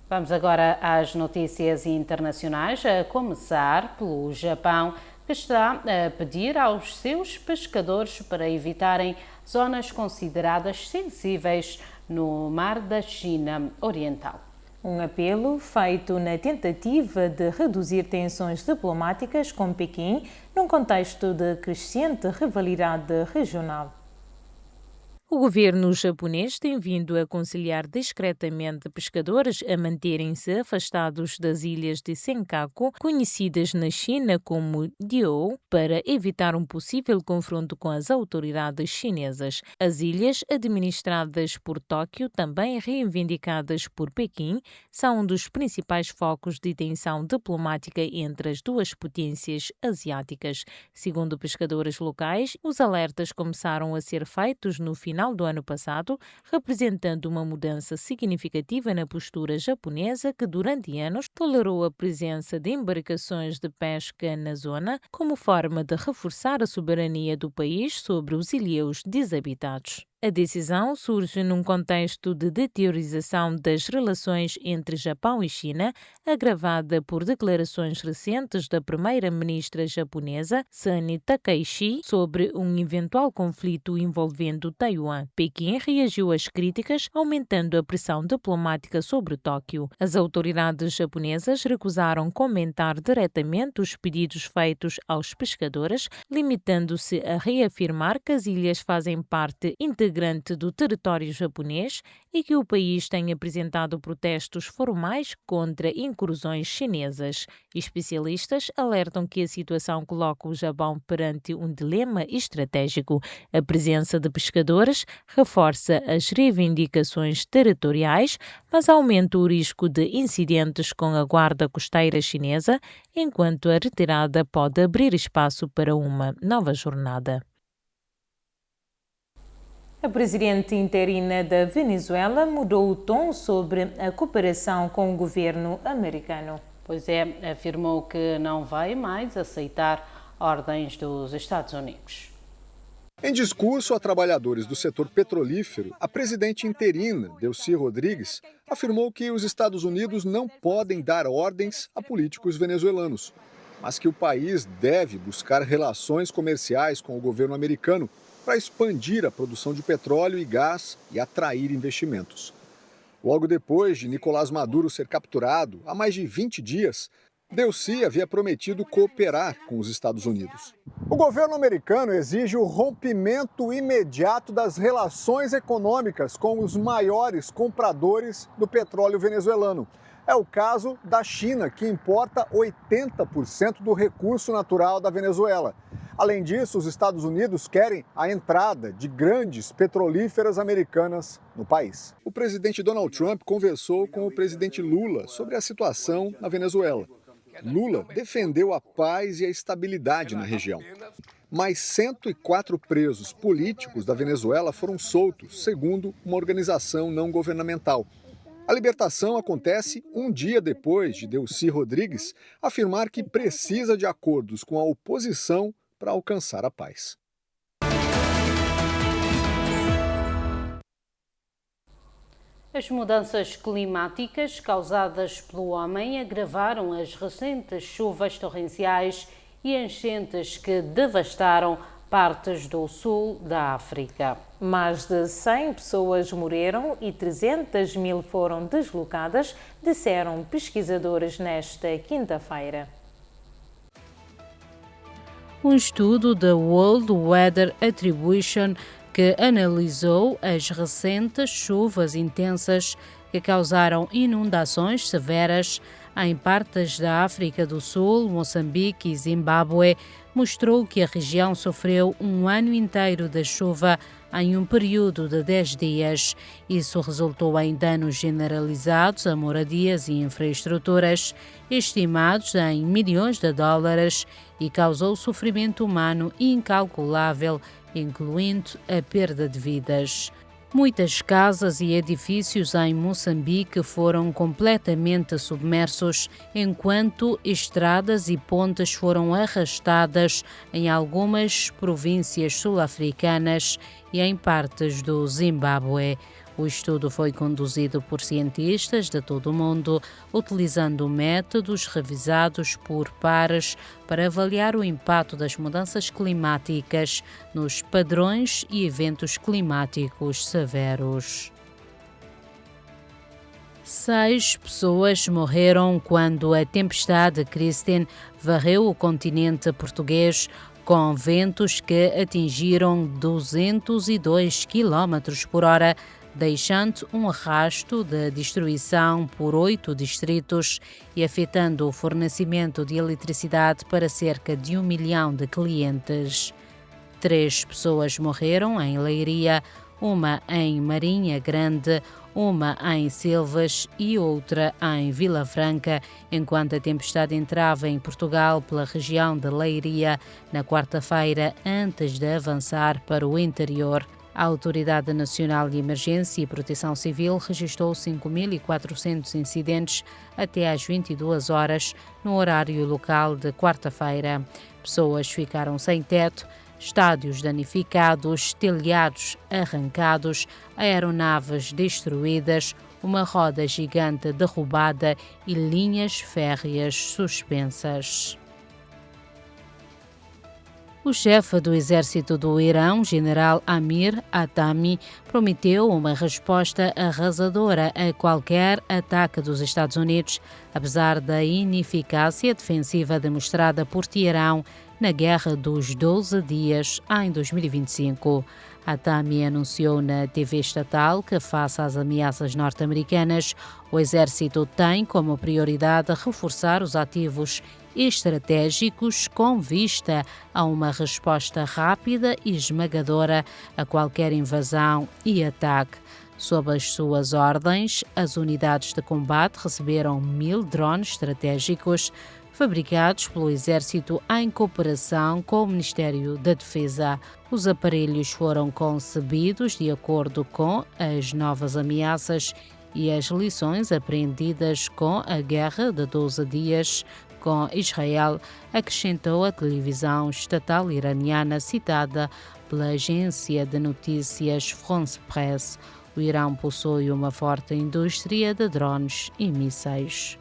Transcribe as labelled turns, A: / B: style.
A: Vamos agora às notícias internacionais, a começar pelo Japão, que está a pedir aos seus pescadores para evitarem zonas consideradas sensíveis no mar da China Oriental.
B: Um apelo feito na tentativa de reduzir tensões diplomáticas com Pequim, num contexto de crescente rivalidade regional. O governo japonês tem vindo a aconselhar discretamente pescadores a manterem-se afastados das ilhas de Senkaku, conhecidas na China como Diaoyu, para evitar um possível confronto com as autoridades chinesas. As ilhas, administradas por Tóquio, também reivindicadas por Pequim, são um dos principais focos de tensão diplomática entre as duas potências asiáticas. Segundo pescadores locais, os alertas começaram a ser feitos no final do ano passado, representando uma mudança significativa na postura japonesa que durante anos tolerou a presença de embarcações de pesca na zona como forma de reforçar a soberania do país sobre os ilhéus desabitados. A decisão surge num contexto de deteriorização das relações entre Japão e China, agravada por declarações recentes da primeira-ministra japonesa, Sani Takaichi, sobre um eventual conflito envolvendo Taiwan. Pequim reagiu às críticas, aumentando a pressão diplomática sobre Tóquio. As autoridades japonesas recusaram comentar diretamente os pedidos feitos aos pescadores, limitando-se a reafirmar que as ilhas fazem parte integrante do território japonês e que o país tem apresentado protestos formais contra incursões chinesas. Especialistas alertam que a situação coloca o Japão perante um dilema estratégico. A presença de pescadores reforça as reivindicações territoriais, mas aumenta o risco de incidentes com a guarda costeira chinesa, enquanto a retirada pode abrir espaço para uma nova jornada. A presidente interina da Venezuela mudou o tom sobre a cooperação com o governo americano.
A: Pois é, afirmou que não vai mais aceitar ordens dos Estados Unidos.
C: Em discurso a trabalhadores do setor petrolífero, a presidente interina, Delcy Rodrigues, afirmou que os Estados Unidos não podem dar ordens a políticos venezuelanos, mas que o país deve buscar relações comerciais com o governo americano para expandir a produção de petróleo e gás e atrair investimentos. Logo depois de Nicolás Maduro ser capturado, há mais de 20 dias, Delcy havia prometido cooperar com os Estados Unidos. O governo americano exige o rompimento imediato das relações econômicas com os maiores compradores do petróleo venezuelano. É o caso da China, que importa 80% do recurso natural da Venezuela. Além disso, os Estados Unidos querem a entrada de grandes petrolíferas americanas no país. O presidente Donald Trump conversou com o presidente Lula sobre a situação na Venezuela. Lula defendeu a paz e a estabilidade na região. Mais 104 presos políticos da Venezuela foram soltos, segundo uma organização não governamental. A libertação acontece um dia depois de Delcy Rodrigues afirmar que precisa de acordos com a oposição para alcançar a paz.
A: As mudanças climáticas causadas pelo homem agravaram as recentes chuvas torrenciais e enchentes que devastaram partes do sul da África.
B: Mais de 100 pessoas morreram e 300 mil foram deslocadas, disseram pesquisadores nesta quinta-feira.
A: Um estudo da World Weather Attribution que analisou as recentes chuvas intensas que causaram inundações severas em partes da África do Sul, Moçambique e Zimbábue, mostrou que a região sofreu um ano inteiro de chuva em um período de 10 dias. Isso resultou em danos generalizados a moradias e infraestruturas, estimados em milhões de dólares, e causou sofrimento humano incalculável, incluindo a perda de vidas. Muitas casas e edifícios em Moçambique foram completamente submersos, enquanto estradas e pontes foram arrastadas em algumas províncias sul-africanas e em partes do Zimbábue. O estudo foi conduzido por cientistas de todo o mundo, utilizando métodos revisados por pares para avaliar o impacto das mudanças climáticas nos padrões e eventos climáticos severos. 6 pessoas morreram quando a tempestade Kristen varreu o continente português com ventos que atingiram 202 km por hora, deixando um arrasto de destruição por 8 distritos e afetando o fornecimento de eletricidade para cerca de 1 milhão de clientes. 3 pessoas morreram em Leiria, uma em Marinha Grande, uma em Silves e outra em Vila Franca, enquanto a tempestade entrava em Portugal pela região de Leiria na quarta-feira, antes de avançar para o interior. A Autoridade Nacional de Emergência e Proteção Civil registrou 5.400 incidentes até às 22 horas no horário local de quarta-feira. Pessoas ficaram sem teto, estádios danificados, telhados arrancados, aeronaves destruídas, uma roda gigante derrubada e linhas férreas suspensas. O chefe do exército do Irão, general Amir Hatami, prometeu uma resposta arrasadora a qualquer ataque dos Estados Unidos, apesar da ineficácia defensiva demonstrada por Teherão na Guerra dos 12 Dias em 2025. Hatami anunciou na TV estatal que, face às ameaças norte-americanas, o exército tem como prioridade reforçar os ativos estratégicos com vista a uma resposta rápida e esmagadora a qualquer invasão e ataque. Sob as suas ordens, as unidades de combate receberam 1.000 drones estratégicos fabricados pelo Exército em cooperação com o Ministério da Defesa. Os aparelhos foram concebidos de acordo com as novas ameaças e as lições aprendidas com a Guerra de 12 Dias com Israel, acrescentou a televisão estatal iraniana citada pela agência de notícias France Presse. O Irão possui uma forte indústria de drones e mísseis.